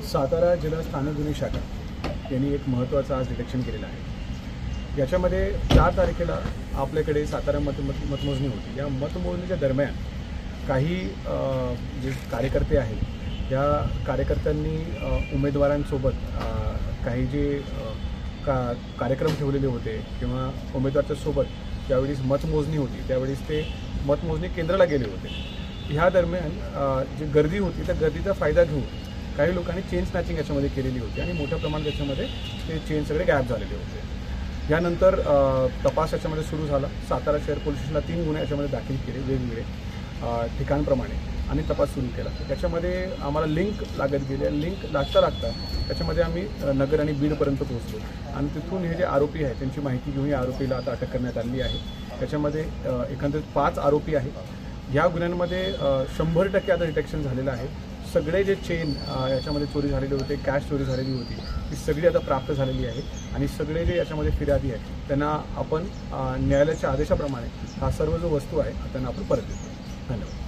सातारा जिल्हा स्थानिक गुन्हे शाखा यांनी एक महत्त्वाचं आज डिटेक्शन केलेलं आहे। याच्यामध्ये 4 तारखेला आपल्याकडे सातारा मतमोजणी होती। या मतमोजणीच्या दरम्यान काही जे कार्यकर्ते आहेत त्या कार्यकर्त्यांनी उमेदवारांसोबत काही जे कार्यक्रम ठेवलेले होते किंवा उमेदवाराच्या सोबत ज्यावेळेस मतमोजणी होती त्यावेळेस ते मतमोजणी केंद्राला गेले होते। ह्या दरम्यान जी गर्दी होती त्या गर्दीचा फायदा घेऊन काही लोकांनी चेन स्नॅचिंग याच्यामध्ये केलेली होती आणि मोठ्या प्रमाणात याच्यामध्ये ते चेन सगळे गायब झालेले होते। यानंतर तपास याच्यामध्ये सुरू झाला। सातारा शहर पोलीस स्टेशनला 3 गुन्हे याच्यामध्ये दाखल केले वेगवेगळे ठिकाणप्रमाणे आणि तपास सुरू केला। त्याच्यामध्ये आम्हाला लिंक लागत गेले। लिंक लागता त्याच्यामध्ये आम्ही नगर आणि बीडपर्यंत पोहोचलो आणि तिथून हे जे आरोपी आहेत त्यांची माहिती घेऊन या आरोपीला आता अटक करण्यात आली आहे। त्याच्यामध्ये एकंदरीत 5 आरोपी आहेत। या गुन्ह्यांमध्ये 100% आता डिटेक्शन झालेलं आहे। सगळे जे चेन याच्यामध्ये चोरी झालेले होते, कॅश चोरी झालेली होती, ती सगळी आता प्राप्त झालेली आहे आणि सगळे जे याच्यामध्ये फिर्यादी आहेत त्यांना आपण न्यायालयाच्या आदेशाप्रमाणे हा सर्व जो वस्तू आहे त्यांना आपण परत देतो। धन्यवाद।